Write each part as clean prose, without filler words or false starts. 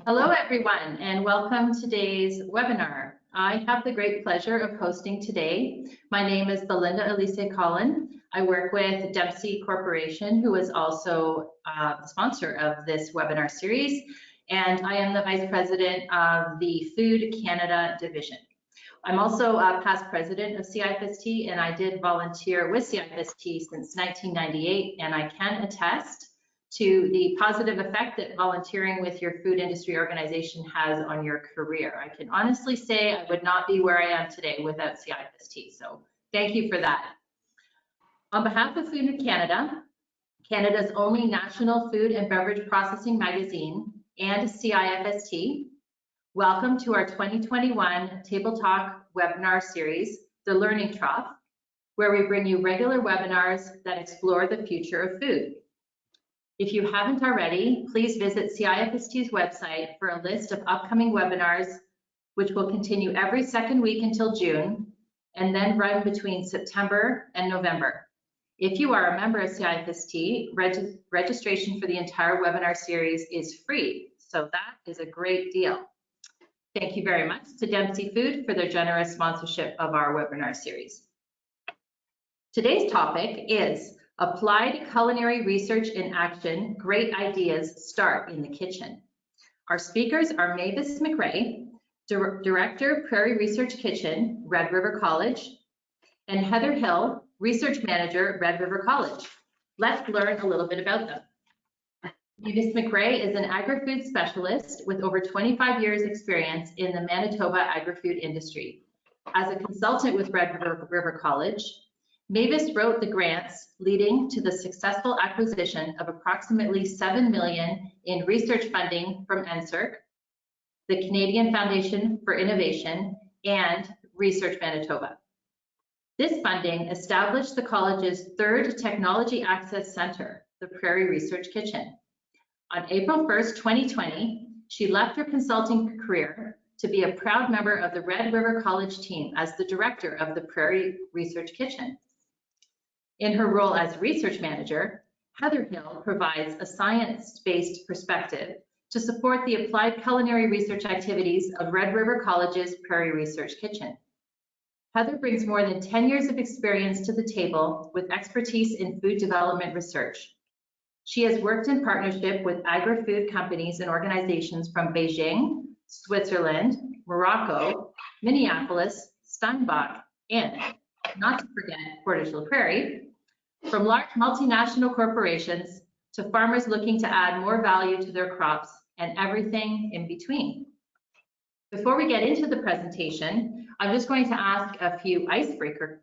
Hello, everyone, and welcome to today's webinar. I have the great pleasure of hosting today. My name is Belinda Elise Collin. I work with Dempsey Corporation, who is also the sponsor of this webinar series, and I am the Vice President of the Food Canada Division. I'm also a past president of CIFST, and I did volunteer with CIFST since 1998, and I can attest to the positive effect that volunteering with your food industry organization has on your career. I can honestly say I would not be where I am today without CIFST, so thank you for that. On behalf of Food Canada, Canada's only national food and beverage processing magazine, and CIFST, welcome to our 2021 Table Talk webinar series, The Learning Trough, where we bring you regular webinars that explore the future of food. If you haven't already, please visit CIFST's website for a list of upcoming webinars, which will continue every second week until June, and then run between September and November. If you are a member of CIFST, registration for the entire webinar series is free, so that is a great deal. Thank you very much to Dempsey Food for their generous sponsorship of our webinar series. Today's topic is Applied Culinary Research in Action, Great Ideas Start in the Kitchen. Our speakers are Mavis McRae, Director, Prairie Research Kitchen, Red River College, and Heather Hill, Research Manager, Red River College. Let's learn a little bit about them. Mavis McRae is an agri-food specialist with over 25 years experience in the Manitoba agri-food industry. As a consultant with Red River College, Mavis wrote the grants leading to the successful acquisition of approximately $7 million in research funding from NSERC, the Canadian Foundation for Innovation, and Research Manitoba. This funding established the college's third Technology Access Center, the Prairie Research Kitchen. On April 1st, 2020, she left her consulting career to be a proud member of the Red River College team as the director of the Prairie Research Kitchen. In her role as research manager, Heather Hill provides a science-based perspective to support the applied culinary research activities of Red River College's Prairie Research Kitchen. Heather brings more than 10 years of experience to the table with expertise in food development research. She has worked in partnership with agri-food companies and organizations from Beijing, Switzerland, Morocco, Minneapolis, Steinbach, and, not to forget, Portage la Prairie, from large multinational corporations to farmers looking to add more value to their crops and everything in between. Before we get into the presentation, I'm just going to ask a few icebreaker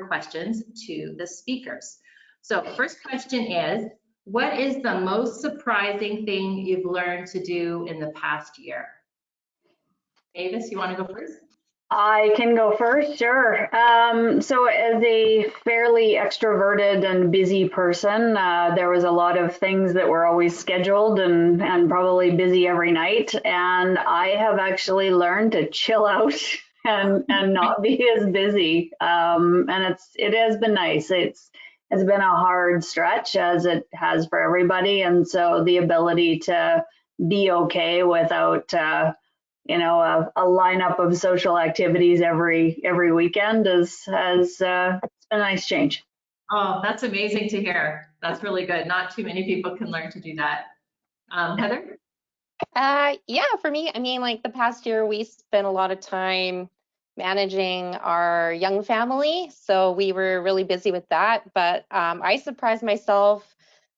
questions to the speakers. So first question is, what is the most surprising thing you've learned to do in the past year? Mavis, you want to go first? I can go first, sure. So as a fairly extroverted and busy person, there was a lot of things that were always scheduled and probably busy every night. And I have actually learned to chill out and not be as busy. And it has been nice. It's been a hard stretch, as it has for everybody. And so the ability to be okay without a lineup of social activities every weekend has it's been a nice change. Oh, that's amazing to hear. That's really good. Not too many people can learn to do that. Heather? Yeah, for me, I mean, like the past year, we spent a lot of time managing our young family, so we were really busy with that. But I surprised myself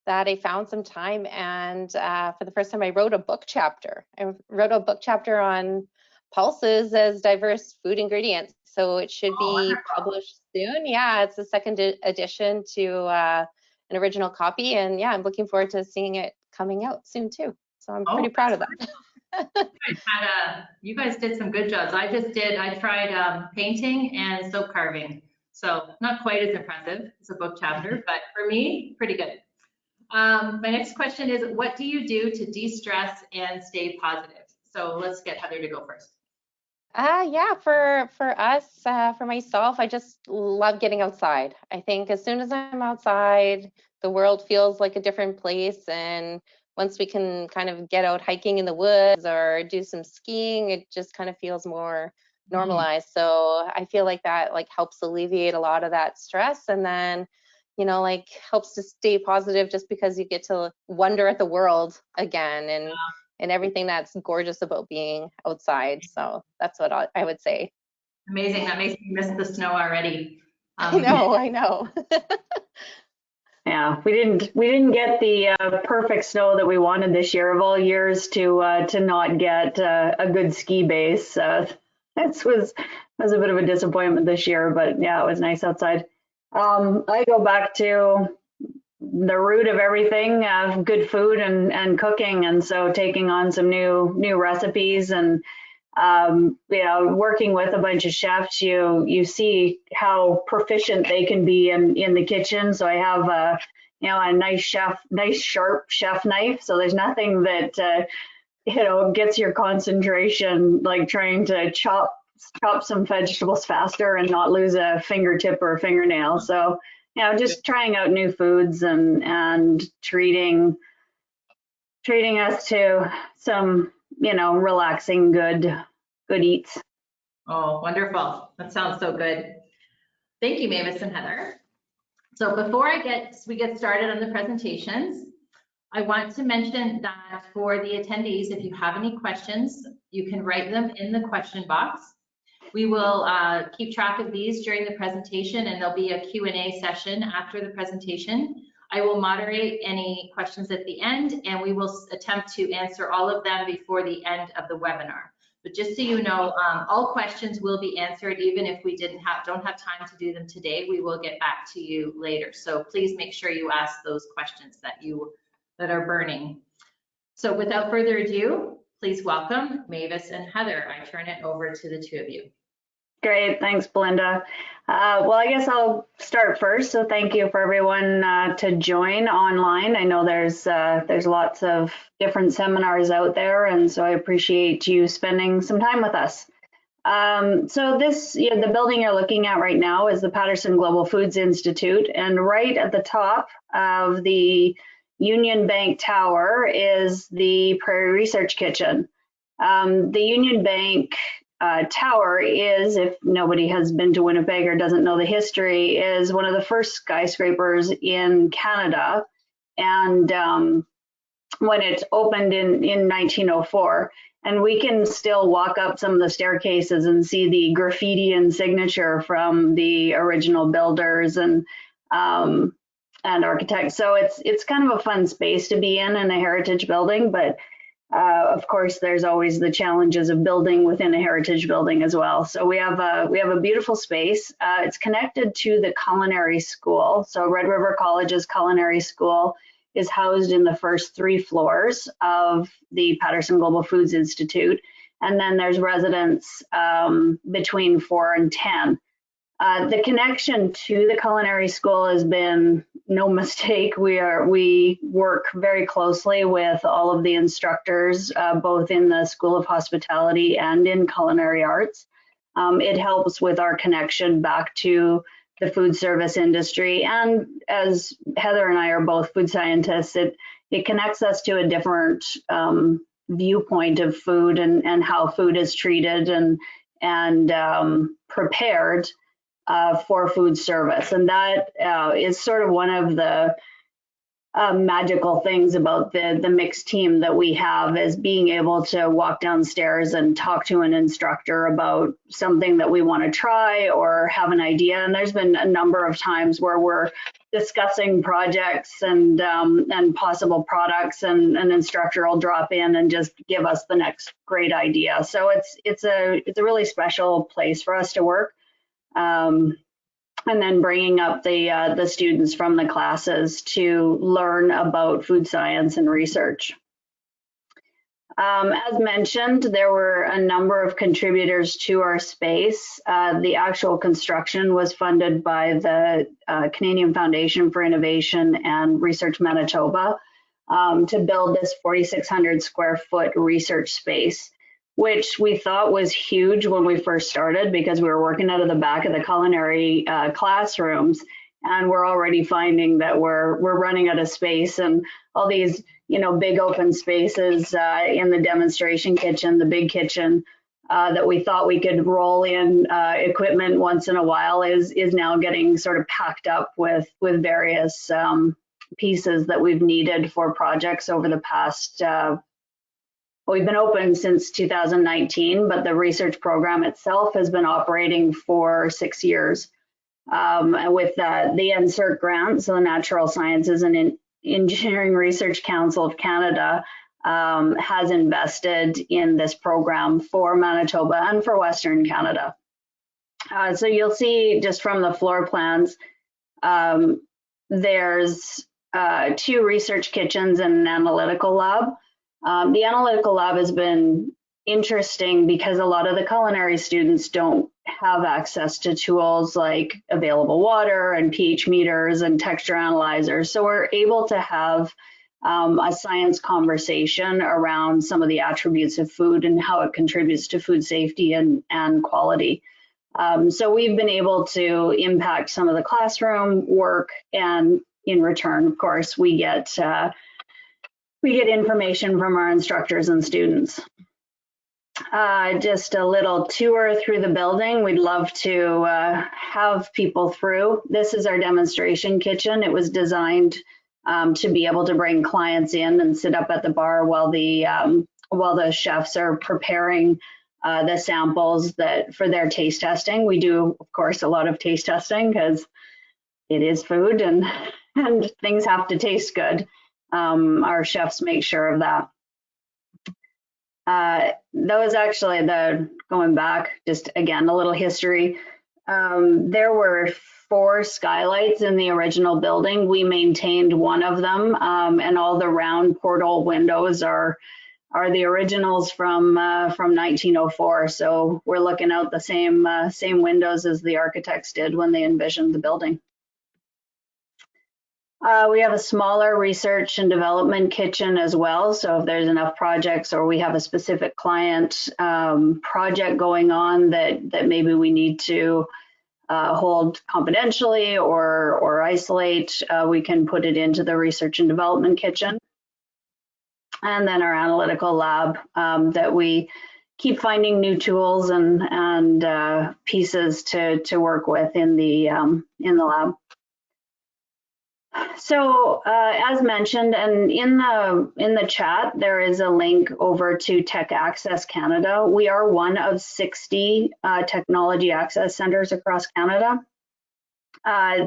that I found some time, and for the first time I wrote a book chapter. I wrote a book chapter on pulses as diverse food ingredients, so it should be published soon. Yeah, it's the second edition to an original copy, and yeah, I'm looking forward to seeing it coming out soon too. So I'm pretty proud of that. You guys did some good jobs. I tried painting and soap carving, so not quite as impressive as a book chapter, but for me, pretty good. My next question is, what do you do to de-stress and stay positive? So let's get Heather to go first. Yeah, for us, for myself, I just love getting outside. I think as soon as I'm outside, the world feels like a different place. And once we can kind of get out hiking in the woods or do some skiing, it just kind of feels more normalized. So I feel like that like helps alleviate a lot of that stress, and then like helps to stay positive just because you get to wonder at the world again and everything that's gorgeous about being outside. So that's what I would say. Amazing. That makes me miss the snow already. I know. Yeah, we didn't get the perfect snow that we wanted this year. Of all years to not get a good ski base, that was a bit of a disappointment this year. But yeah, it was nice outside. I go back to the root of everything, good food and cooking, and so taking on some new recipes and working with a bunch of chefs, you see how proficient they can be in the kitchen. So I have a nice sharp chef knife. So there's nothing that gets your concentration like trying to chop some vegetables faster and not lose a fingertip or a fingernail. So just trying out new foods and treating us to some relaxing good eats. Oh, wonderful. That sounds so good. Thank you, Mavis and Heather. So before we get started on the presentations, I want to mention that for the attendees, if you have any questions, you can write them in the question box. We will keep track of these during the presentation, and there'll be a Q&A session after the presentation. I will moderate any questions at the end, and we will attempt to answer all of them before the end of the webinar. But just so you know, all questions will be answered, even if we don't have time to do them today. We will get back to you later. So please make sure you ask those questions that are burning. So without further ado, please welcome Mavis and Heather. I turn it over to the two of you. Great, thanks, Belinda. Well, I guess I'll start first. So thank you for everyone to join online. I know there's lots of different seminars out there, and so I appreciate you spending some time with us. So this, the building you're looking at right now is the Patterson Global Foods Institute, and right at the top of the Union Bank Tower is the Prairie Research Kitchen. The Union Bank Tower is, if nobody has been to Winnipeg or doesn't know the history, is one of the first skyscrapers in Canada, and when it opened in 1904. And we can still walk up some of the staircases and see the graffiti and signature from the original builders and architects. So it's kind of a fun space to be in a heritage building, but of course, there's always the challenges of building within a heritage building as well. So we have a beautiful space. It's connected to the Culinary School. So Red River College's Culinary School is housed in the first 3 floors of the Patterson Global Foods Institute. And then there's residents between 4 and 10. The connection to the Culinary School has been no mistake. We work very closely with all of the instructors, both in the School of Hospitality and in Culinary Arts. It helps with our connection back to the food service industry. And as Heather and I are both food scientists, it connects us to a different viewpoint of food and how food is treated and prepared for food service. And that is sort of one of the magical things about the mixed team that we have, is being able to walk downstairs and talk to an instructor about something that we want to try or have an idea. And there's been a number of times where we're discussing projects and possible products, and an instructor will drop in and just give us the next great idea. So it's a really special place for us to work. And then bringing up the students from the classes to learn about food science and research. As mentioned, there were a number of contributors to our space. The actual construction was funded by the Canadian Foundation for Innovation and Research Manitoba to build this 4,600 square foot research space, which we thought was huge when we first started, because we were working out of the back of the culinary classrooms. and we're already finding that we're running out of space, and all these, you know, big open spaces in the demonstration kitchen, the big kitchen, that we thought we could roll in equipment once in a while is now getting sort of packed up with various pieces that we've needed for projects over the past. We've been open since 2019, but the research program itself has been operating for 6 years. With the NSERC grant, so the Natural Sciences and Engineering Research Council of Canada has invested in this program for Manitoba and for Western Canada. So you'll see just from the floor plans, there's 2 research kitchens and an analytical lab. The analytical lab has been interesting because a lot of the culinary students don't have access to tools like available water and pH meters and texture analyzers. So we're able to have a science conversation around some of the attributes of food and how it contributes to food safety and quality. So we've been able to impact some of the classroom work, and in return, of course, we get information from our instructors and students. Just a little tour through the building. We'd love to have people through. This is our demonstration kitchen. It was designed to be able to bring clients in and sit up at the bar while the chefs are preparing the samples that for their taste testing. We do, of course, a lot of taste testing because it is food and things have to taste good. Our chefs make sure of that. That was actually going back, just again, a little history. There were 4 skylights in the original building. We maintained one of them, and all the round portal windows are the originals from 1904. So we're looking out the same windows as the architects did when they envisioned the building. We have a smaller research and development kitchen as well. So if there's enough projects or we have a specific client project going on that maybe we need to hold confidentially or isolate, we can put it into the research and development kitchen. And then our analytical lab that we keep finding new tools and pieces to work with in the lab. So as mentioned, and in the chat, there is a link over to Tech Access Canada. We are one of 60 technology access centers across Canada.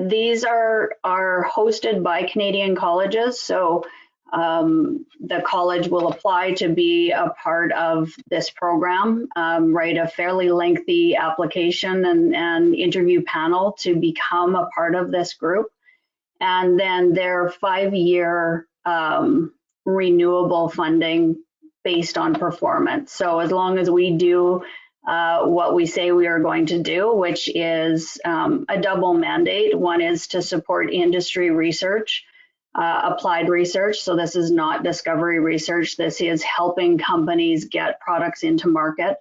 These are hosted by Canadian colleges, so the college will apply to be a part of this program, write a fairly lengthy application and interview panel to become a part of this group. And then their 5-year renewable funding based on performance. So as long as we do what we say we are going to do, which is a double mandate. One is to support industry research, applied research. So this is not discovery research. This is helping companies get products into market.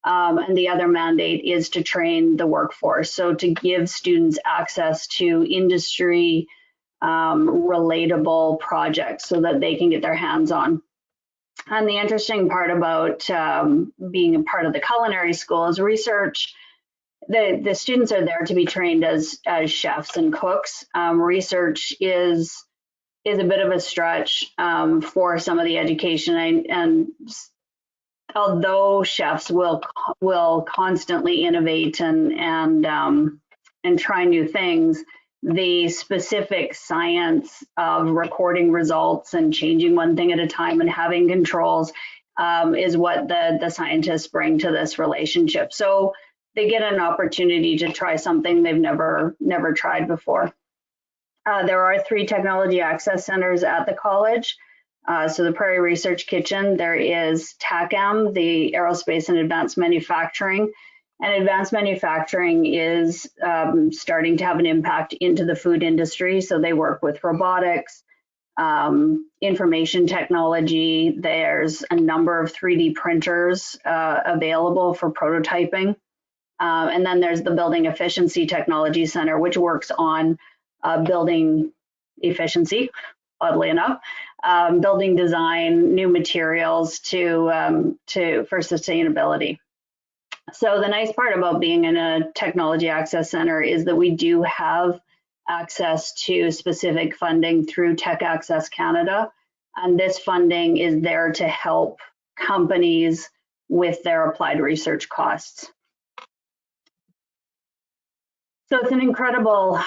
And the other mandate is to train the workforce. So to give students access to industry relatable projects so that they can get their hands on. And the interesting part about being a part of the culinary school is research. The students are there to be trained as chefs and cooks. Research is a bit of a stretch for some of the education, and although chefs will constantly innovate and try new things, the specific science of recording results and changing one thing at a time and having controls is what the scientists bring to this relationship. So they get an opportunity to try something they've never tried before. There are 3 technology access centers at the college. So the Prairie Research Kitchen, there is TACM, the Aerospace and Advanced Manufacturing. And advanced manufacturing is starting to have an impact into the food industry. So they work with robotics, information technology. There's a number of 3D printers available for prototyping. And then there's the Building Efficiency Technology Center, which works on building efficiency, oddly enough, building design, new materials for sustainability. So the nice part about being in a technology access center is that we do have access to specific funding through Tech Access Canada. And this funding is there to help companies with their applied research costs. So it's an incredible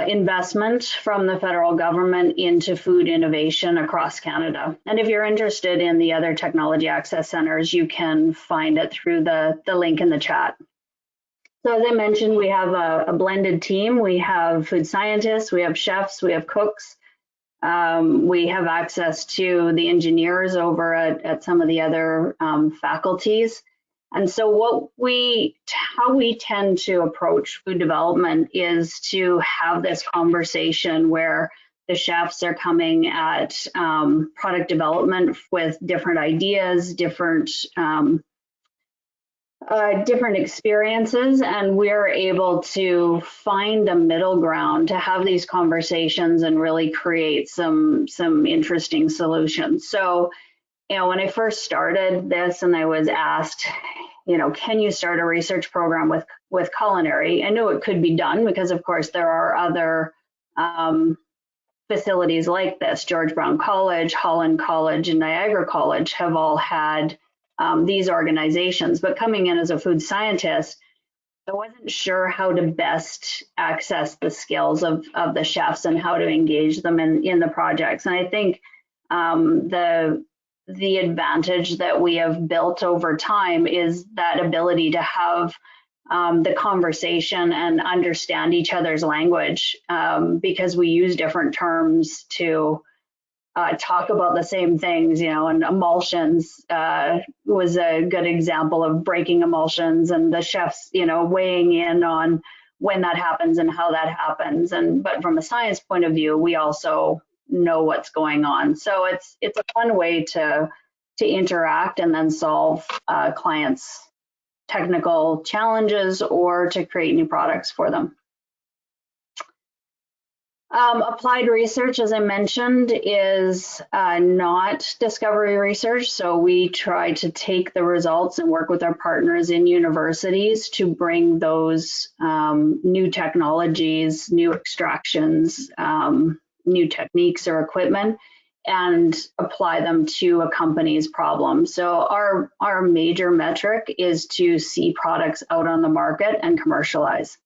investment from the federal government into food innovation across Canada. And if you're interested in the other technology access centers, you can find it through the link in the chat. So as I mentioned, we have a blended team. We have food scientists, we have chefs, we have cooks. We have access to the engineers over at some of the other faculties. And so how we tend to approach food development is to have this conversation where the chefs are coming at product development with different ideas, different experiences, and we're able to find a middle ground to have these conversations and really create some interesting solutions. So, when I first started this and I was asked, can you start a research program with Culinary? I knew it could be done because, of course, there are other facilities like this. George Brown College, Holland College, and Niagara College have all had these organizations. But coming in as a food scientist, I wasn't sure how to best access the skills of the chefs and how to engage them in the projects. And I think the advantage that we have built over time is that ability to have the conversation and understand each other's language because we use different terms to talk about the same things, and emulsions was a good example of breaking emulsions and the chefs, weighing in on when that happens and how that happens. But from a science point of view, we also know what's going on. So it's a fun way to interact and then solve clients' technical challenges or to create new products for them. Applied research, as I mentioned, is not discovery research. So we try to take the results and work with our partners in universities to bring those new technologies, new extractions, new techniques or equipment and apply them to a company's problem. So our major metric is to see products out on the market and commercialize.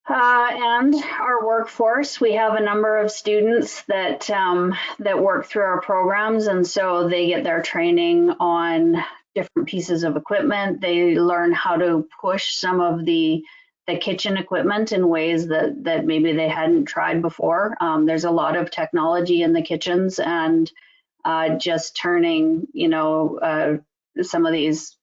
And our workforce, we have a number of students that work through our programs, and so they get their training on different pieces of equipment. They learn how to push some of the kitchen equipment in ways that maybe they hadn't tried before. There's a lot of technology in the kitchens, and just turning, some of these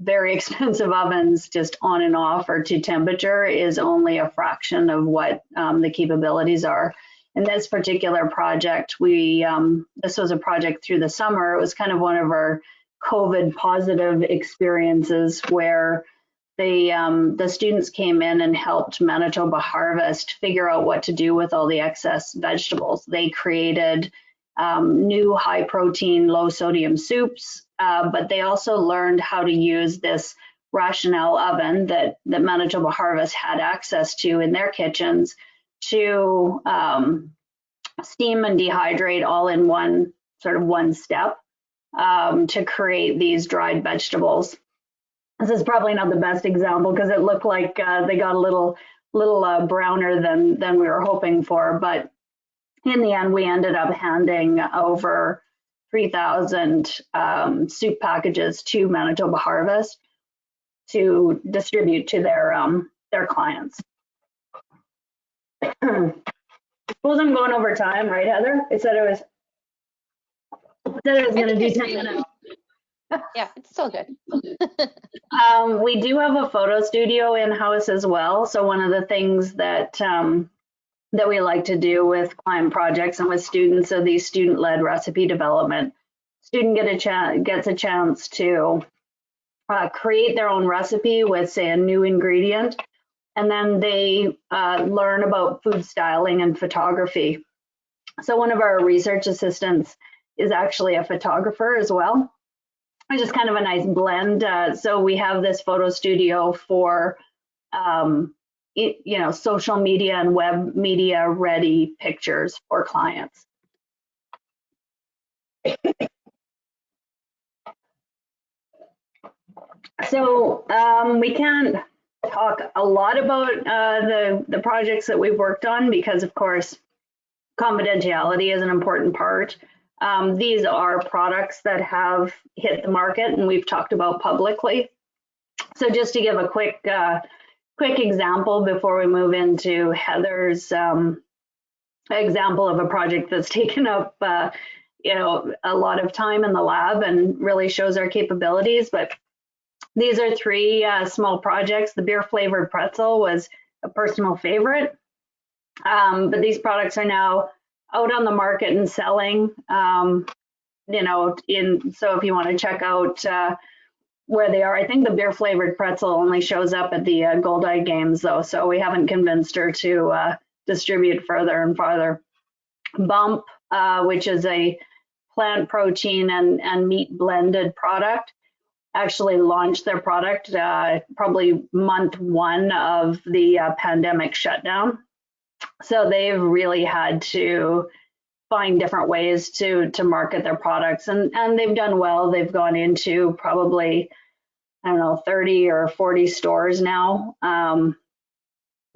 very expensive ovens just on and off or to temperature is only a fraction of what the capabilities are. In this particular project, this was a project through the summer. It was kind of one of our COVID positive experiences where the students came in and helped Manitoba Harvest figure out what to do with all the excess vegetables. They created new high protein, low sodium soups, but they also learned how to use this rationale oven that Manitoba Harvest had access to in their kitchens to steam and dehydrate all in one step to create these dried vegetables. This is probably not the best example because it looked like they got a little browner than we were hoping for, but in the end, we ended up handing over 3,000 soup packages to Manitoba Harvest to distribute to their clients. Suppose I'm going over time, right, Heather? I said it was going to be 10 minutes. Yeah, it's still good. We do have a photo studio in-house as well. So one of the things that we like to do with client projects and with students are these student-led recipe development. Student gets a chance to create their own recipe with, say, a new ingredient, and then they learn about food styling and photography. So one of our research assistants is actually a photographer as well, which is kind of a nice blend. So we have this photo studio for, social media and web media ready pictures for clients. So we can't talk a lot about the projects that we've worked on because, of course, confidentiality is an important part. These are products that have hit the market and we've talked about publicly. So just to give a quick example before we move into Heather's example of a project that's taken up a lot of time in the lab and really shows our capabilities. But these are three small projects. The beer flavored pretzel was a personal favorite, but these products are now out on the market and selling. So if you want to check out where they are, I think the beer flavored pretzel only shows up at the Goldeye games though, so we haven't convinced her to distribute further and farther. Bump, which is a plant protein and meat blended product, actually launched their product probably month 1 of the pandemic shutdown. So they've really had to find different ways to market their products, and they've done well. They've gone into probably, I don't know, 30 or 40 stores now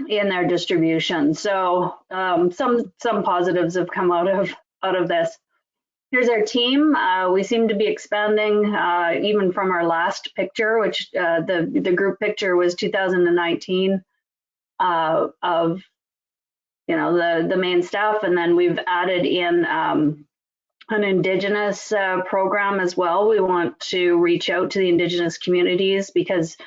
in their distribution. So some positives have come out of this. Here's our team. We seem to be expanding even from our last picture, which the group picture was 2019 of the main staff, and then we've added in an Indigenous program as well. We want to reach out to the Indigenous communities because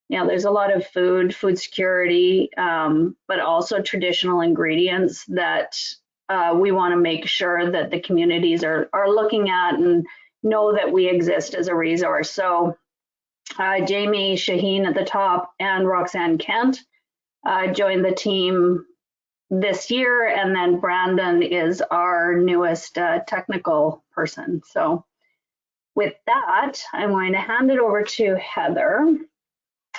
there's a lot of food security, but also traditional ingredients that we want to make sure that the communities are looking at and know that we exist as a resource. So Jamie Shaheen at the top and Roxanne Kent joined the team this year, and then Brandon is our newest technical person. So with that, I'm going to hand it over to Heather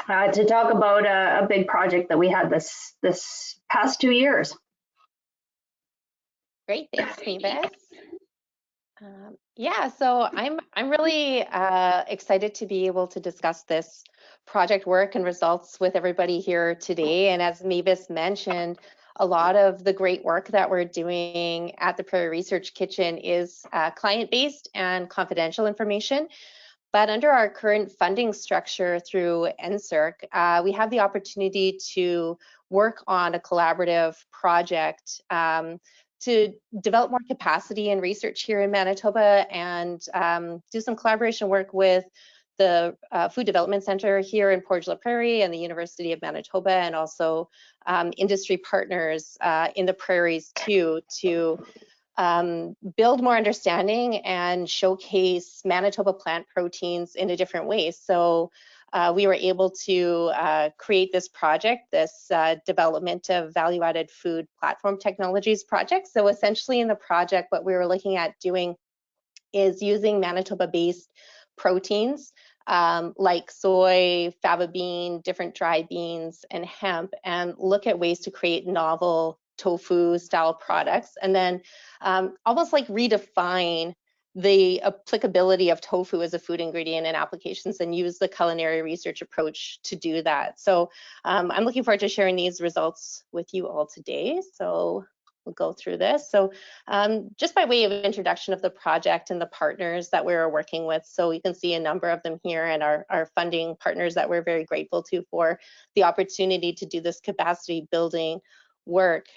to talk about a big project that we had this past 2 years. Great, thanks, Mavis. So I'm really excited to be able to discuss this project work and results with everybody here today. And as Mavis mentioned, a lot of the great work that we're doing at the Prairie Research Kitchen is client-based and confidential information. But under our current funding structure through NSERC, we have the opportunity to work on a collaborative project to develop more capacity and research here in Manitoba and do some collaboration work with the Food Development Center here in Portage-la Prairie and the University of Manitoba, and also industry partners in the prairies too, to build more understanding and showcase Manitoba plant proteins in a different way. So we were able to create this project, this development of value-added food platform technologies project. So essentially in the project, what we were looking at doing is using Manitoba-based proteins like soy, fava bean, different dry beans, and hemp, and look at ways to create novel tofu style products, and then almost like redefine the applicability of tofu as a food ingredient in applications and use the culinary research approach to do that. So I'm looking forward to sharing these results with you all today. So we'll go through this. So just by way of introduction of the project and the partners that we're working with, so you can see a number of them here, and our funding partners that we're very grateful to for the opportunity to do this capacity building work.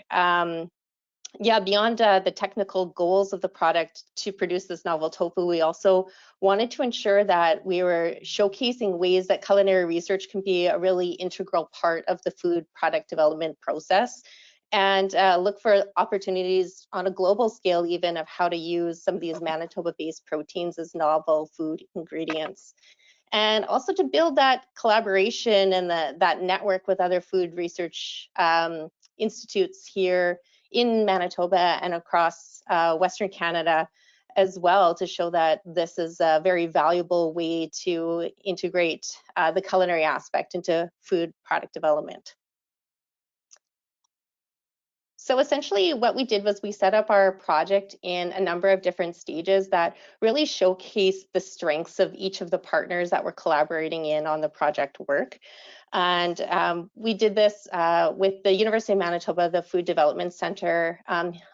Beyond the technical goals of the product to produce this novel tofu, we also wanted to ensure that we were showcasing ways that culinary research can be a really integral part of the food product development process, and look for opportunities on a global scale even of how to use some of these Manitoba-based proteins as novel food ingredients. and also to build that collaboration and that network with other food research institutes here in Manitoba and across Western Canada as well, to show that this is a very valuable way to integrate the culinary aspect into food product development. So essentially what we did was we set up our project in a number of different stages that really showcase the strengths of each of the partners that were collaborating in on the project work. And we did this with the University of Manitoba, the Food Development Center,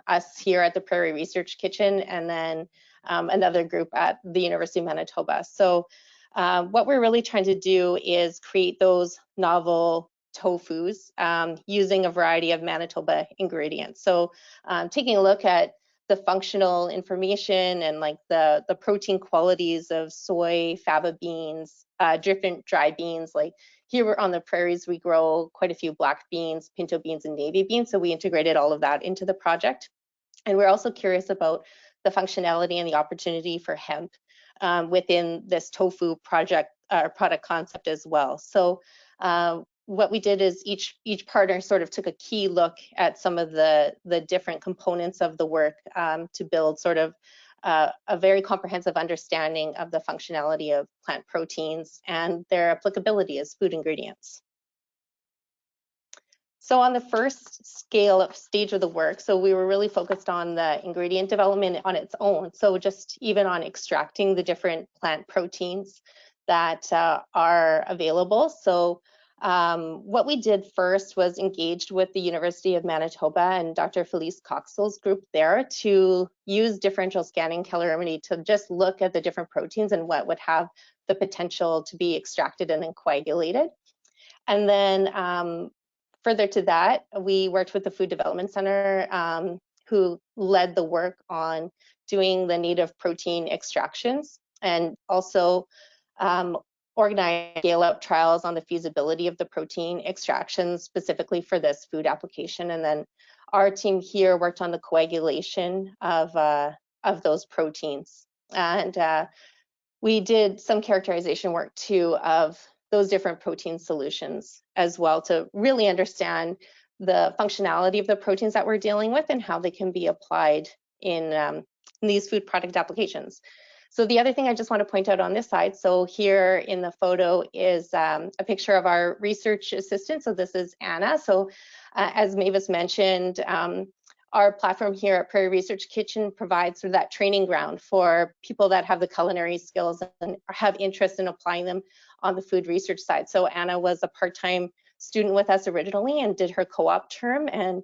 us here at the Prairie Research Kitchen, and then another group at the University of Manitoba. So what we're really trying to do is create those novel tofus using a variety of Manitoba ingredients. So taking a look at the functional information and like the protein qualities of soy, fava beans, different dry beans. Like here on the prairies, we grow quite a few black beans, pinto beans, and navy beans. So we integrated all of that into the project. And we're also curious about the functionality and the opportunity for hemp within this tofu project product concept as well. So what we did is each partner sort of took a key look at some of the different components of the work to build sort of a very comprehensive understanding of the functionality of plant proteins and their applicability as food ingredients. So on the first stage of the work, so we were really focused on the ingredient development on its own. So just even on extracting the different plant proteins that are available. So what we did first was engaged with the University of Manitoba and Dr. Felice Coxel's group there to use differential scanning calorimetry to just look at the different proteins and what would have the potential to be extracted and then coagulated. And then further to that, we worked with the Food Development Center who led the work on doing the native protein extractions and also organized scale-up trials on the feasibility of the protein extraction specifically for this food application. And then our team here worked on the coagulation of those proteins. And we did some characterization work too of those different protein solutions as well to really understand the functionality of the proteins that we're dealing with and how they can be applied in these food product applications. So the other thing I just want to point out on this side, so here in the photo is a picture of our research assistant. So this is Anna. So as Mavis mentioned, our platform here at Prairie Research Kitchen provides sort of that training ground for people that have the culinary skills and have interest in applying them on the food research side. So Anna was a part-time student with us originally and did her co-op term, and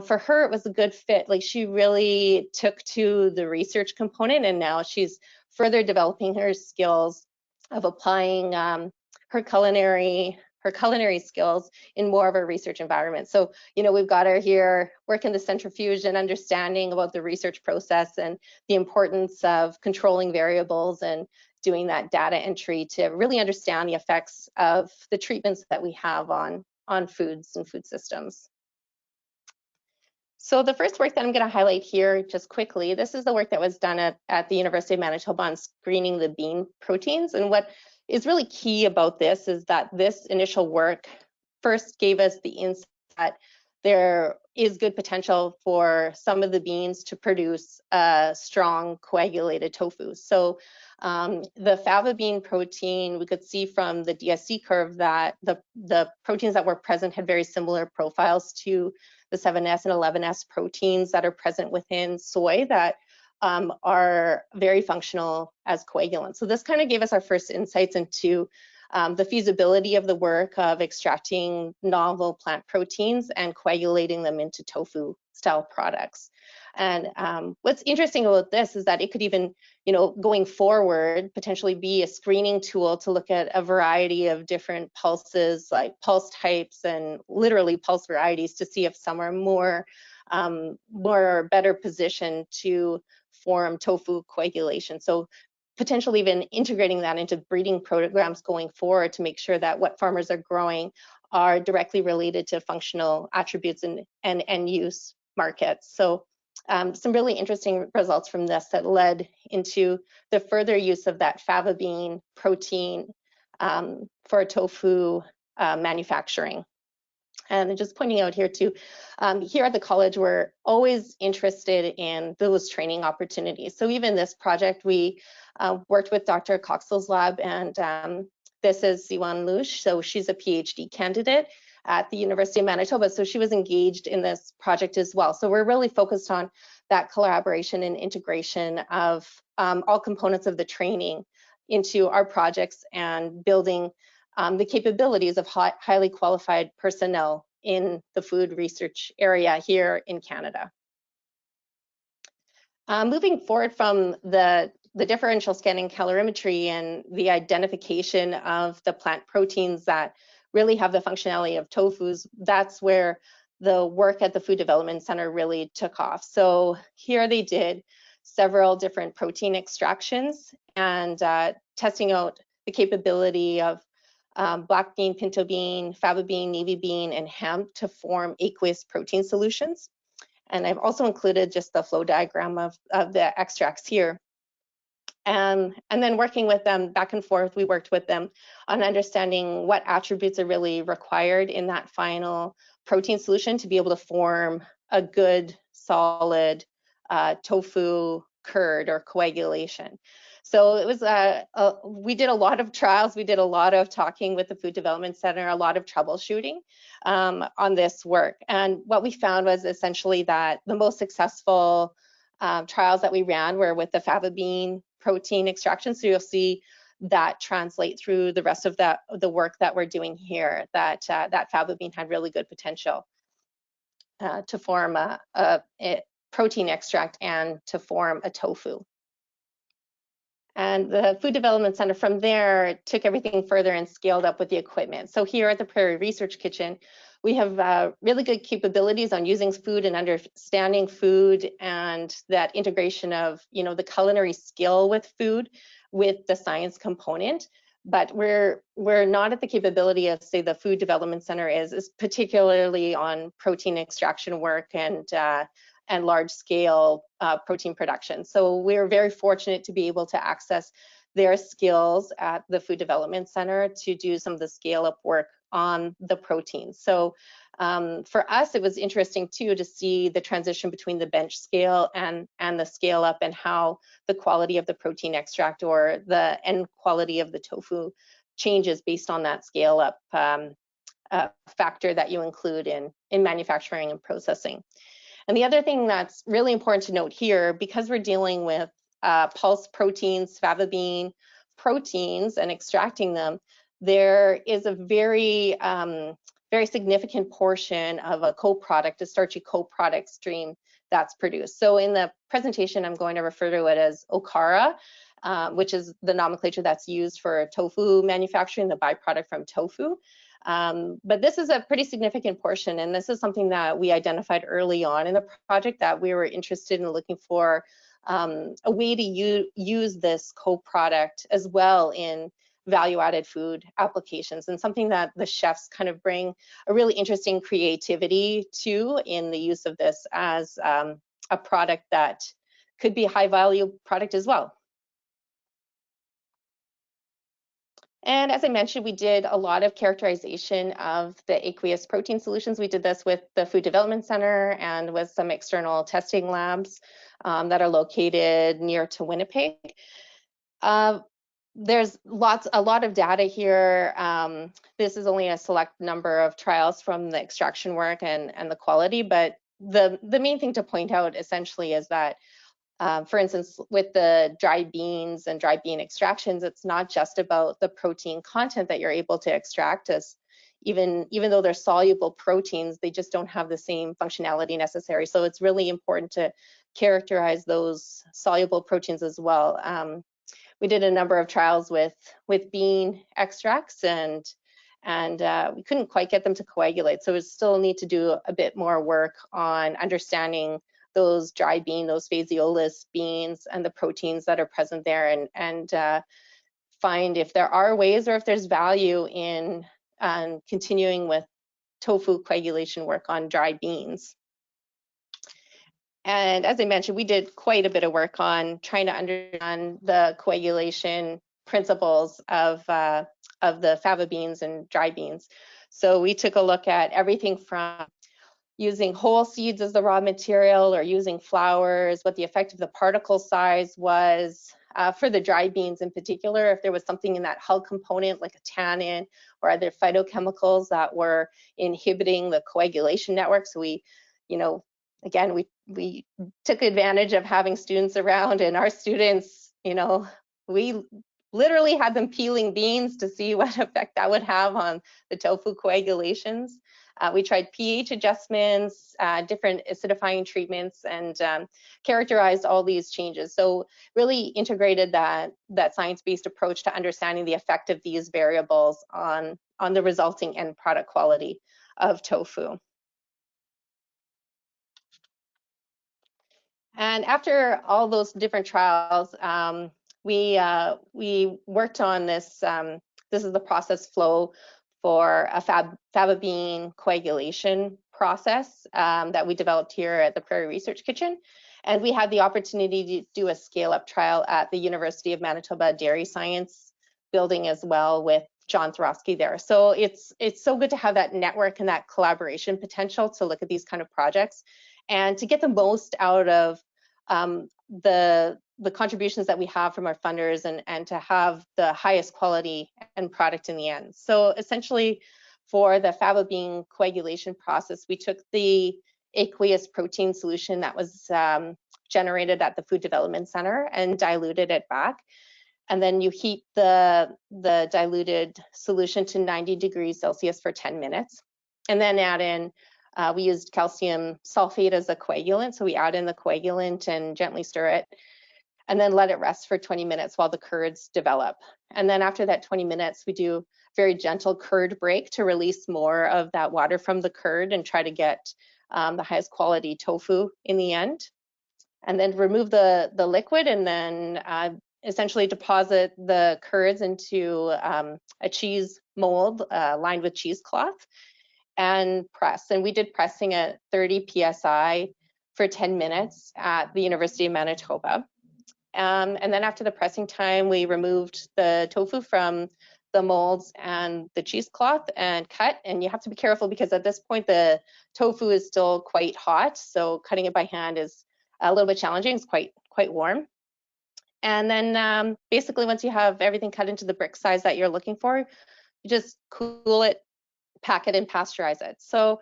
for her it was a good fit. Like she really took to the research component, and now she's further developing her skills of applying her culinary skills in more of a research environment. So, you know, we've got her here working the centrifuge and understanding about the research process and the importance of controlling variables and doing that data entry to really understand the effects of the treatments that we have on foods and food systems. So the first work that I'm going to highlight here just quickly, this is the work that was done at the University of Manitoba on screening the bean proteins. And what is really key about this is that this initial work first gave us the insight that there is good potential for some of the beans to produce a strong coagulated tofu. So the fava bean protein, we could see from the DSC curve that the proteins that were present had very similar profiles to the 7S and 11S proteins that are present within soy that are very functional as coagulants. So this kind of gave us our first insights into the feasibility of the work of extracting novel plant proteins and coagulating them into tofu style products. And what's interesting about this is that it could even, you know, going forward, potentially be a screening tool to look at a variety of different pulses, like pulse types and literally pulse varieties, to see if some are more better positioned to form tofu coagulation. So potentially even integrating that into breeding programs going forward to make sure that what farmers are growing are directly related to functional attributes and end use markets. So some really interesting results from this that led into the further use of that fava bean protein for tofu manufacturing. And just pointing out here too, here at the college, we're always interested in those training opportunities. So even this project, we worked with Dr. Coxell's lab, and this is Siwan Lush. So she's a PhD candidate at the University of Manitoba. So she was engaged in this project as well. So we're really focused on that collaboration and integration of all components of the training into our projects and building the capabilities of highly qualified personnel in the food research area here in Canada. Moving forward from the differential scanning calorimetry and the identification of the plant proteins that really have the functionality of tofus, that's where the work at the Food Development Center really took off. So here they did several different protein extractions and testing out the capability of black bean, pinto bean, fava bean, navy bean, and hemp to form aqueous protein solutions. And I've also included just the flow diagram of the extracts here. And then working with them back and forth, we worked with them on understanding what attributes are really required in that final protein solution to be able to form a good, solid tofu curd or coagulation. So it was we did a lot of trials, we did a lot of talking with the Food Development Center, a lot of troubleshooting on this work. And what we found was essentially that the most successful trials that we ran were with the fava bean protein extraction. So you'll see that translate through the rest of the work that we're doing here, that that fava bean had really good potential to form a protein extract and to form a tofu. And the Food Development Center from there took everything further and scaled up with the equipment. So here at the Prairie Research Kitchen, we have really good capabilities on using food and understanding food and that integration of, you know, the culinary skill with food with the science component. But we're not at the capability of, say, the Food Development Center is particularly on protein extraction work and large scale protein production. So we're very fortunate to be able to access their skills at the Food Development Center to do some of the scale up work on the proteins. So for us, it was interesting too to see the transition between the bench scale and the scale up and how the quality of the protein extract or the end quality of the tofu changes based on that scale up factor that you include in manufacturing and processing. And the other thing that's really important to note here, because we're dealing with pulse proteins, fava bean proteins, and extracting them, there is a very, very significant portion of a co-product, a starchy co-product stream that's produced. So in the presentation, I'm going to refer to it as okara, which is the nomenclature that's used for tofu manufacturing, the byproduct from tofu. But this is a pretty significant portion, and this is something that we identified early on in the project that we were interested in looking for a way to use this co-product as well in value-added food applications, and something that the chefs kind of bring a really interesting creativity to in the use of this as a product that could be a high-value product as well. And as I mentioned, we did a lot of characterization of the aqueous protein solutions. We did this with the Food Development Center and with some external testing labs that are located near to Winnipeg. There's a lot of data here. This is only a select number of trials from the extraction work and the quality, but the main thing to point out essentially is that for instance, with the dry beans and dry bean extractions, it's not just about the protein content that you're able to extract, as even though they're soluble proteins, they just don't have the same functionality necessary. So it's really important to characterize those soluble proteins as well. We did a number of trials with bean extracts, and we couldn't quite get them to coagulate. So we still need to do a bit more work on understanding those dry bean, those phaseolus beans, and the proteins that are present there, and find if there are ways or if there's value in continuing with tofu coagulation work on dry beans. And as I mentioned, we did quite a bit of work on trying to understand the coagulation principles of the fava beans and dry beans. So we took a look at everything from using whole seeds as the raw material or using flours, what the effect of the particle size was for the dry beans in particular, if there was something in that hull component like a tannin or other phytochemicals that were inhibiting the coagulation network. So we, again, we took advantage of having students around, and our students, we literally had them peeling beans to see what effect that would have on the tofu coagulations. We tried pH adjustments, different acidifying treatments, and characterized all these changes. So really integrated that science-based approach to understanding the effect of these variables on the resulting end product quality of tofu. And after all those different trials, we worked on this. This is the process flow for a fava bean coagulation process that we developed here at the Prairie Research Kitchen. And we had the opportunity to do a scale-up trial at the University of Manitoba Dairy Science building as well with John Throsky there. So it's so good to have that network and that collaboration potential to look at these kind of projects and to get the most out of the contributions that we have from our funders and to have the highest quality end product in the end. So essentially for the fava bean coagulation process, we took the aqueous protein solution that was generated at the Food Development Center and diluted it back. And then you heat the diluted solution to 90 degrees Celsius for 10 minutes. And then add in, we used calcium sulfate as a coagulant. So we add in the coagulant and gently stir it, and then let it rest for 20 minutes while the curds develop. And then after that 20 minutes, we do very gentle curd break to release more of that water from the curd and try to get the highest quality tofu in the end. And then remove the liquid and then essentially deposit the curds into a cheese mold lined with cheesecloth and press. And we did pressing at 30 PSI for 10 minutes at the University of Manitoba. And then after the pressing time, we removed the tofu from the molds and the cheesecloth and cut. And you have to be careful because at this point, the tofu is still quite hot. So cutting it by hand is a little bit challenging. It's quite warm. And then basically once you have everything cut into the brick size that you're looking for, you just cool it, pack it, and pasteurize it. So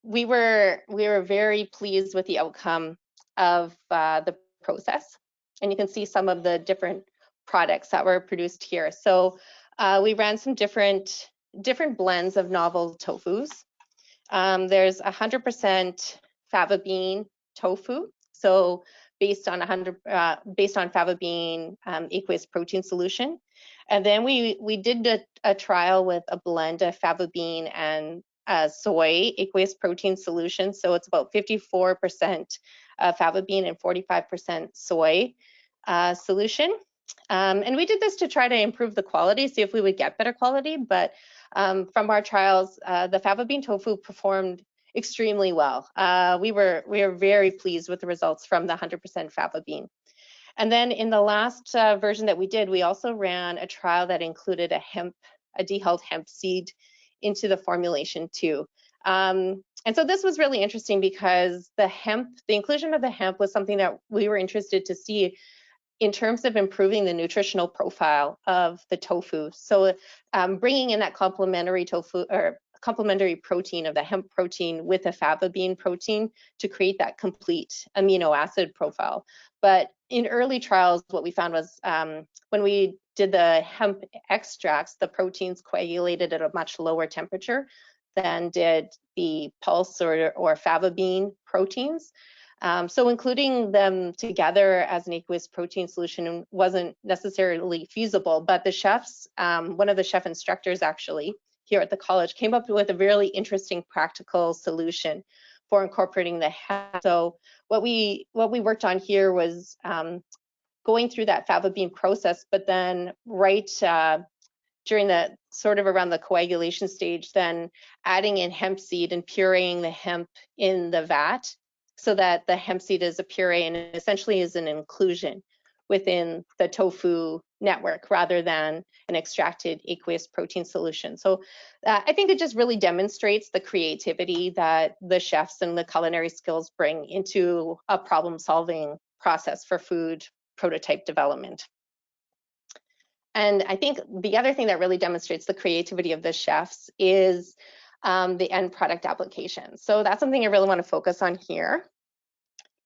we were very pleased with the outcome of the process, and you can see some of the different products that were produced here. So we ran some different blends of novel tofus. There's 100% fava bean tofu, so based on fava bean aqueous protein solution. And then we did a trial with a blend of fava bean and soy aqueous protein solution. So it's about 54% fava bean and 45% soy solution. And we did this to try to improve the quality, see if we would get better quality. But from our trials, the fava bean tofu performed extremely well. We were very pleased with the results from the 100% fava bean. And then in the last version that we did, we also ran a trial that included a dehulled hemp seed into the formulation too. And so this was really interesting because the inclusion of the hemp was something that we were interested to see in terms of improving the nutritional profile of the tofu. So bringing in that complementary tofu or complementary protein of the hemp protein with a fava bean protein to create that complete amino acid profile. But in early trials, what we found was when we did the hemp extracts, the proteins coagulated at a much lower temperature than did the pulse or fava bean proteins. So including them together as an aqueous protein solution wasn't necessarily feasible, but the chefs, one of the chef instructors actually here at the college came up with a really interesting practical solution for incorporating the hemp. So what we worked on here was going through that fava bean process, but then during the sort of around the coagulation stage, then adding in hemp seed and pureeing the hemp in the vat so that the hemp seed is a puree and essentially is an inclusion within the tofu network rather than an extracted aqueous protein solution. So I think it just really demonstrates the creativity that the chefs and the culinary skills bring into a problem-solving process for food prototype development. And I think the other thing that really demonstrates the creativity of the chefs is the end product application. So that's something I really want to focus on here,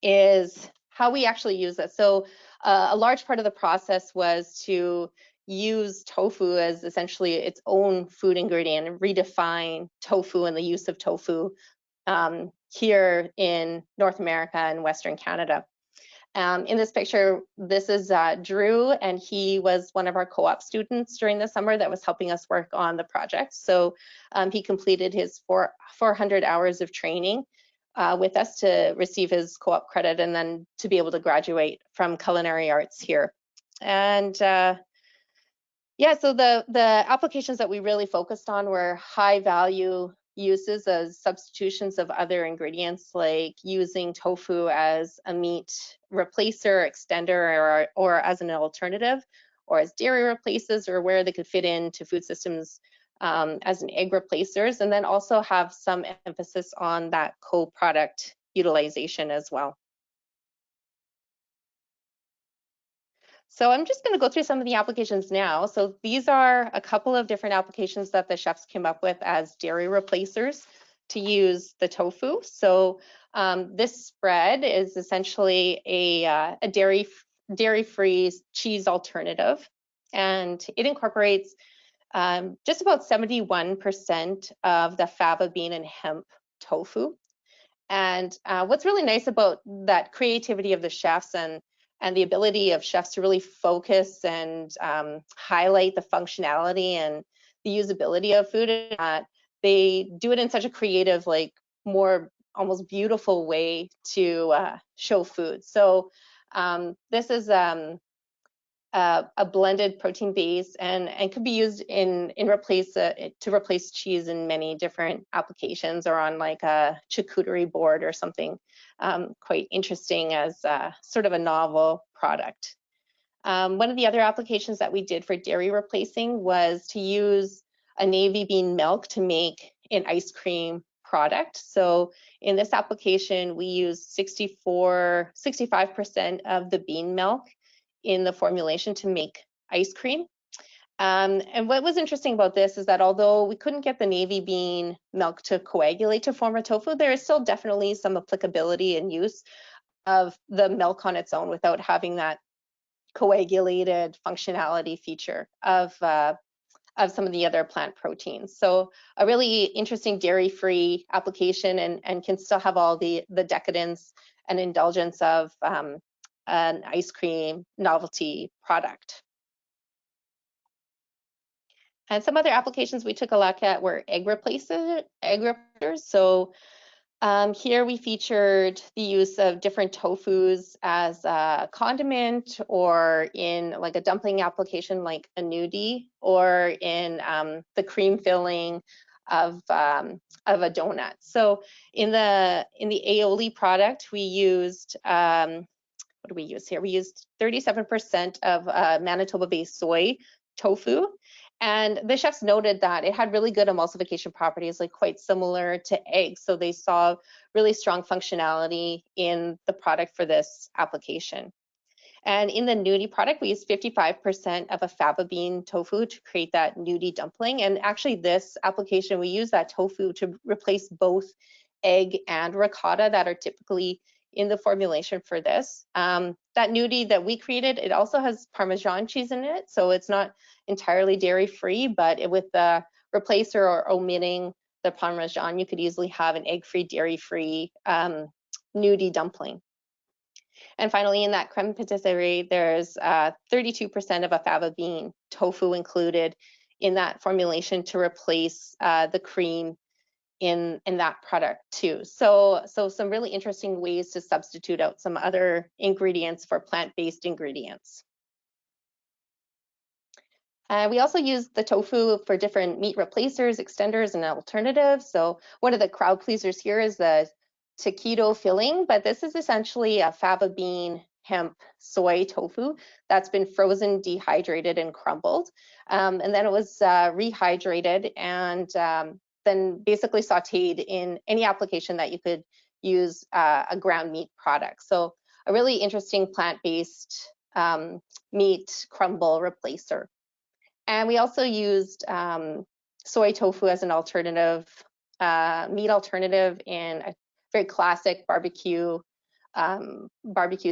is how we actually use it. So a large part of the process was to use tofu as essentially its own food ingredient and redefine tofu and the use of tofu here in North America and Western Canada. In this picture, this is Drew, and he was one of our co-op students during the summer that was helping us work on the project. So he completed his 400 hours of training with us to receive his co-op credit and then to be able to graduate from culinary arts here. And yeah, so the applications that we really focused on were high value uses as substitutions of other ingredients, like using tofu as a meat replacer, extender, or as an alternative, or as dairy replaces, or where they could fit into food systems as an egg replacers, and then also have some emphasis on that co-product utilization as well. So I'm just going to go through some of the applications now. So these are a couple of different applications that the chefs came up with as dairy replacers to use the tofu. So this spread is essentially a dairy-free cheese alternative, and it incorporates just about 71% of the fava bean and hemp tofu. And what's really nice about that creativity of the chefs and the ability of chefs to really focus and highlight the functionality and the usability of food, they do it in such a creative, like more almost beautiful way to show food. So this is a blended protein base and could be used to replace cheese in many different applications, or on like a charcuterie board or something quite interesting as sort of a novel product. One of the other applications that we did for dairy replacing was to use a navy bean milk to make an ice cream product. So in this application, we used 65% of the bean milk in the formulation to make ice cream. And what was interesting about this is that although we couldn't get the navy bean milk to coagulate to form a tofu, there is still definitely some applicability and use of the milk on its own without having that coagulated functionality feature of some of the other plant proteins. So a really interesting dairy-free application and can still have all the decadence and indulgence of an ice cream novelty product. And some other applications we took a look at were egg replacers. So here we featured the use of different tofus as a condiment, or in like a dumpling application like a gnudi, or in the cream filling of a donut. So in the aioli product, we used what do we use here? We used 37% of Manitoba-based soy tofu. And the chefs noted that it had really good emulsification properties, like quite similar to eggs. So they saw really strong functionality in the product for this application. And in the gnudi product, we used 55% of a fava bean tofu to create that gnudi dumpling. And actually this application, we use that tofu to replace both egg and ricotta that are typically in the formulation for this. That gnudi that we created, it also has Parmesan cheese in it, so it's not entirely dairy-free, but with the replacer or omitting the Parmesan, you could easily have an egg-free, dairy-free gnudi dumpling. And finally, in that creme patisserie, there's 32% of a fava bean tofu included in that formulation to replace the cream in that product too. So some really interesting ways to substitute out some other ingredients for plant-based ingredients. We also use the tofu for different meat replacers, extenders, and alternatives. So one of the crowd pleasers here is the keto filling, but this is essentially a fava bean hemp soy tofu that's been frozen, dehydrated, and crumbled. And then it was rehydrated and then basically sauteed in any application that you could use a ground meat product. So a really interesting plant-based meat crumble replacer. And we also used soy tofu as an alternative, meat alternative in a very classic barbecue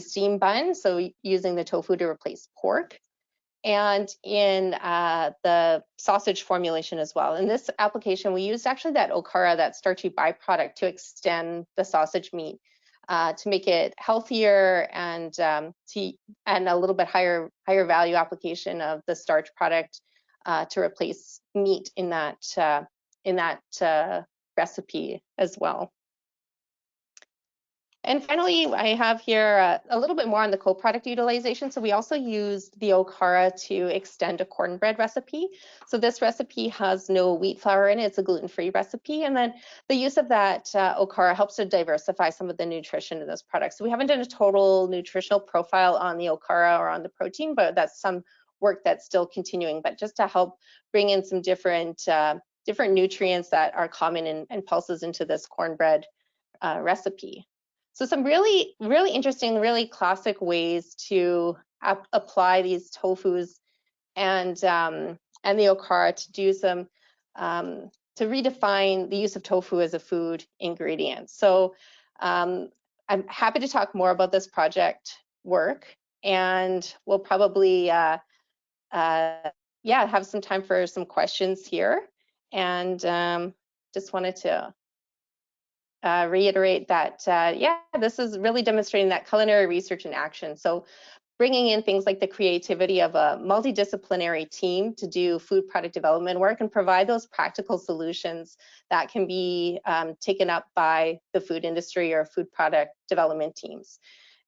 steam bun, so using the tofu to replace pork, and in the sausage formulation as well. In this application, we used actually that okara, that starchy byproduct, to extend the sausage meat to make it healthier and a little bit higher value application of the starch product to replace meat in that recipe as well. And finally, I have here a little bit more on the co-product utilization. So we also used the okara to extend a cornbread recipe. So this recipe has no wheat flour in it. It's a gluten-free recipe. And then the use of that okara helps to diversify some of the nutrition in this product. So we haven't done a total nutritional profile on the okara or on the protein, but that's some work that's still continuing. But just to help bring in some different nutrients that are common and pulses into this cornbread recipe. So some really, really interesting, really classic ways to apply these tofus and the okara to do some, to redefine the use of tofu as a food ingredient. So I'm happy to talk more about this project work, and we'll probably, have some time for some questions here. And just wanted to reiterate that, this is really demonstrating that culinary research in action. So bringing in things like the creativity of a multidisciplinary team to do food product development work and provide those practical solutions that can be taken up by the food industry or food product development teams.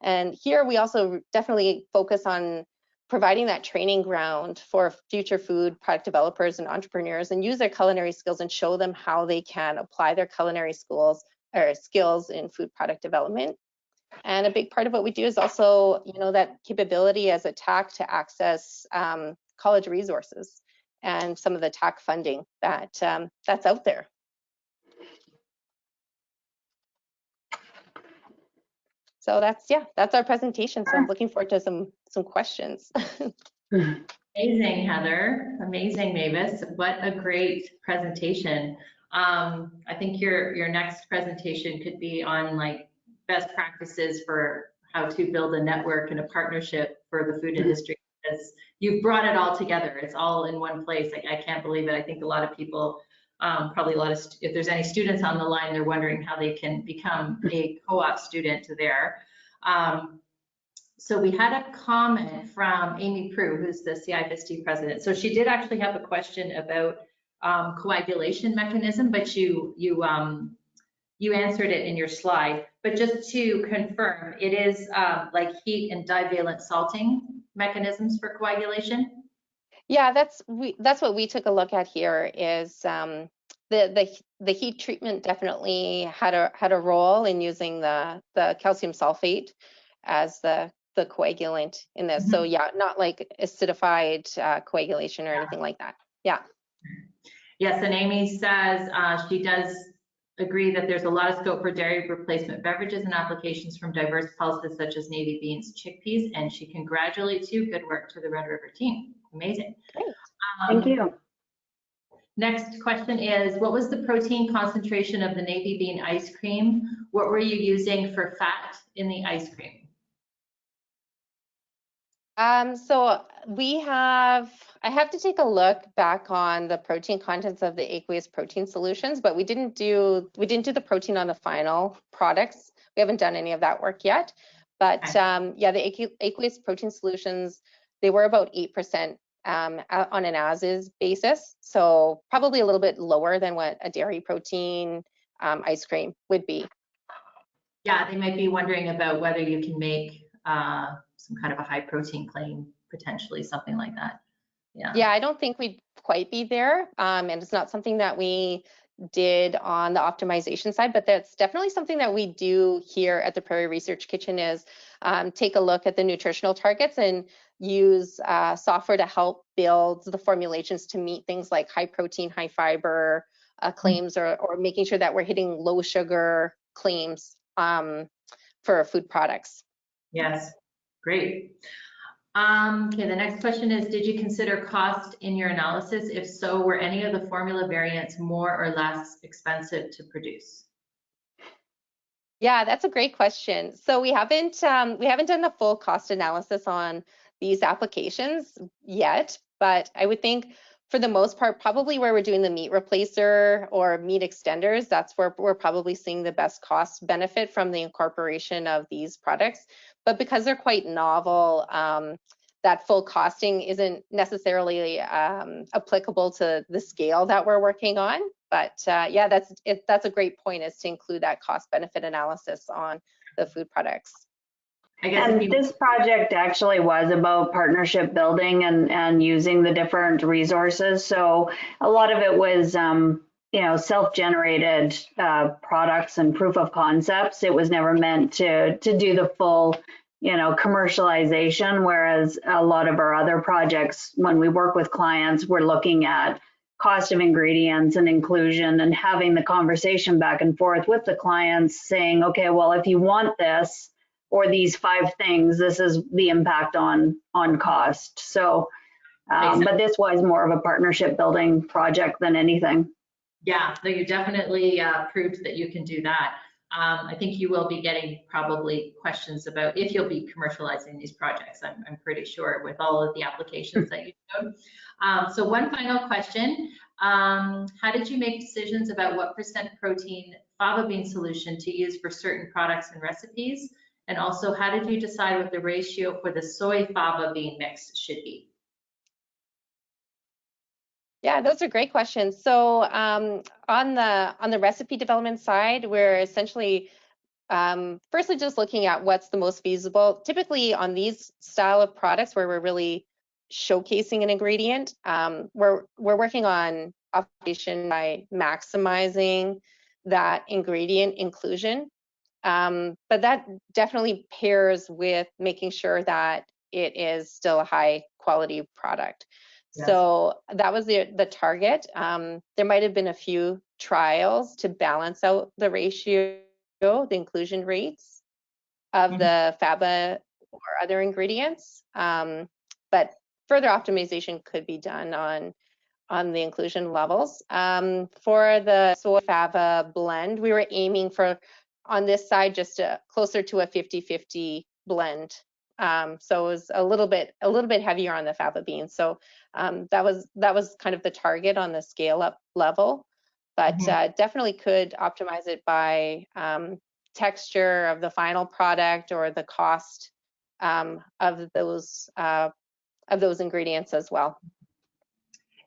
And here we also definitely focus on providing that training ground for future food product developers and entrepreneurs, and use their culinary skills and show them how they can apply their culinary skills in food product development. And a big part of what we do is also, that capability as a TAC to access college resources and some of the TAC funding that's out there. So that's our presentation. So I'm looking forward to some questions. Amazing, Heather. Amazing, Mavis. What a great presentation. I think your next presentation could be on like best practices for how to build a network and a partnership for the food industry, because you've brought it all together. It's all in one place. Like, I can't believe it. I think a lot of people, probably if there's any students on the line, they're wondering how they can become a co-op student there. So we had a comment from Amy Prue, who's the CIFST president. So she did actually have a question about coagulation mechanism, but you answered it in your slide. But just to confirm, it is like heat and divalent salting mechanisms for coagulation? Yeah, that's what we took a look at here. Is the heat treatment definitely had a role in using the calcium sulfate as the coagulant in this. Mm-hmm. So yeah, not like acidified coagulation or anything like that. Yeah. Yes, and Amy says she does agree that there's a lot of scope for dairy replacement beverages and applications from diverse pulses such as navy beans, chickpeas, and she congratulates you. Good work to the Red River team. Amazing. Great. Thank you. Next question is, what was the protein concentration of the navy bean ice cream? What were you using for fat in the ice cream? So I have to take a look back on the protein contents of the aqueous protein solutions, but we didn't do the protein on the final products. We haven't done any of that work yet. But the aqueous protein solutions, they were about 8% on an as-is basis. So probably a little bit lower than what a dairy protein ice cream would be. Yeah, they might be wondering about whether you can make some kind of a high protein claim, potentially something like that. Yeah, I don't think we'd quite be there, and it's not something that we did on the optimization side, but that's definitely something that we do here at the Prairie Research Kitchen is take a look at the nutritional targets and use software to help build the formulations to meet things like high protein, high fiber claims, or making sure that we're hitting low sugar claims for food products. Yes, great. Okay, the next question is, did you consider cost in your analysis? If so, were any of the formula variants more or less expensive to produce? Yeah, that's a great question. So we haven't done a full cost analysis on these applications yet, but I would think for the most part, probably where we're doing the meat replacer or meat extenders, that's where we're probably seeing the best cost benefit from the incorporation of these products. But because they're quite novel, that full costing isn't necessarily applicable to the scale that we're working on. But yeah, that's a great point, is to include that cost benefit analysis on the food products. And this project actually was about partnership building and using the different resources. So a lot of it was, self-generated products and proof of concepts. It was never meant to do the full, commercialization. Whereas a lot of our other projects, when we work with clients, we're looking at cost of ingredients and inclusion and having the conversation back and forth with the clients saying, okay, well, if you want this, or these 5 things, this is the impact on cost. So, but this was more of a partnership building project than anything. Yeah, so you definitely proved that you can do that. I think you will be getting probably questions about if you'll be commercializing these projects. I'm pretty sure with all of the applications that you showed. So one final question. How did you make decisions about what % protein fava bean solution to use for certain products and recipes? And also, how did you decide what the ratio for the soy fava bean mix should be? Yeah, those are great questions. So on the recipe development side, we're essentially firstly just looking at what's the most feasible. Typically on these style of products where we're really showcasing an ingredient, we're working on optimization by maximizing that ingredient inclusion. But that definitely pairs with making sure that it is still a high quality product. Yes. So that was the target. There might have been a few trials to balance out the ratio, the inclusion rates of the fava or other ingredients. But further optimization could be done on the inclusion levels. For the soy fava blend, we were aiming for, on this side, just closer to a 50-50 blend. So it was a little bit heavier on the fava beans. So that was kind of the target on the scale up level, but definitely could optimize it by texture of the final product or the cost of those ingredients as well.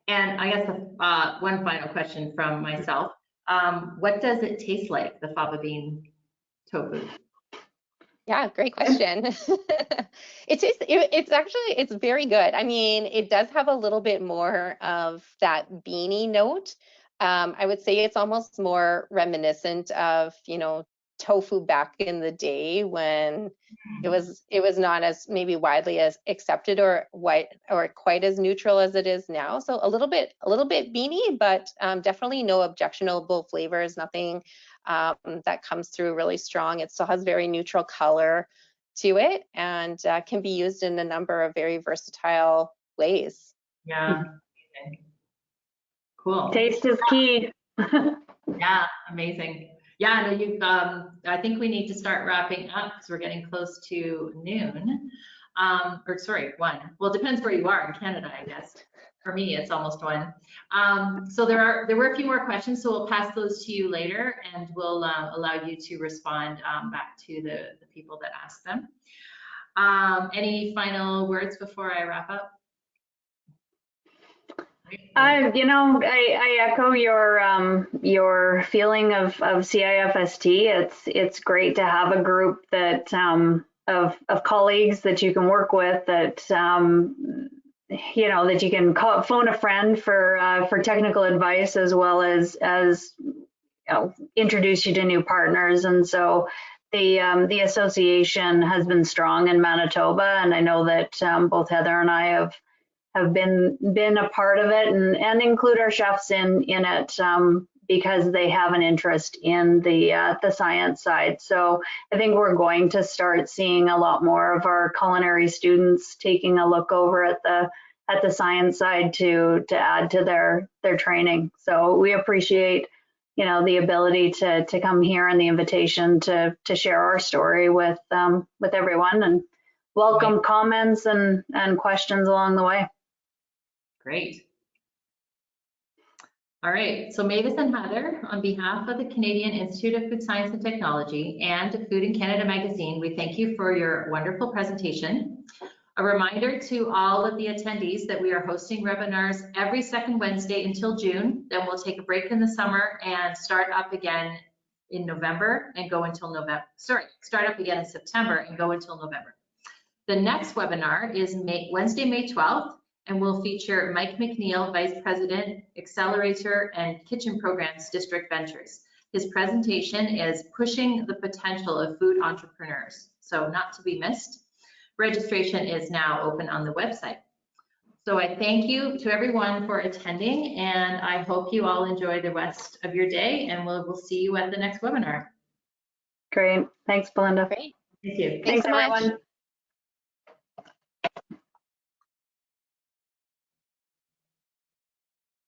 And I guess one final question from myself. What does it taste like, the fava bean tofu? Yeah, great question. It's very good. I mean, it does have a little bit more of that beany note. I would say it's almost more reminiscent of, tofu back in the day when it was not as maybe widely as accepted or quite as neutral as it is now. So a little bit beany, but definitely no objectionable flavors, nothing that comes through really strong. It still has very neutral color to it and can be used in a number of very versatile ways. Yeah. Okay. Cool. Taste is key. Yeah, amazing. Yeah, no, I think we need to start wrapping up because we're getting close to noon. Or sorry, 1. Well, it depends where you are in Canada, I guess. For me, it's almost 1. So there were a few more questions, so we'll pass those to you later, and we'll allow you to respond back to the people that asked them. Any final words before I wrap up? I echo your feeling of CIFST. It's great to have a group that of colleagues that you can work with that you know, that you can phone a friend for technical advice, as well as you know, introduce you to new partners. And so the association has been strong in Manitoba, and I know that both Heather and I have been a part of it, and include our chefs in it, because they have an interest in the science side. So I think we're going to start seeing a lot more of our culinary students taking a look over at the science side to add to their training. So we appreciate, you know, the ability to come here and the invitation to share our story with everyone, and welcome comments and questions along the way. Great. All right, so Mavis and Heather, on behalf of the Canadian Institute of Food Science and Technology and Food in Canada magazine, we thank you for your wonderful presentation. A reminder to all of the attendees that we are hosting webinars every second Wednesday until June. Then we'll take a break in the summer and start up again in November and go until November. Sorry, start up again in September and go until November. The next webinar is Wednesday, May 12th. And will feature Mike McNeil, Vice President, Accelerator and Kitchen Programs, District Ventures. His presentation is Pushing the Potential of Food Entrepreneurs, so not to be missed. Registration is now open on the website. So I thank you to everyone for attending, and I hope you all enjoy the rest of your day, and we'll see you at the next webinar. Great. Thanks, Belinda. Great. Thank you. Thanks so much. everyone.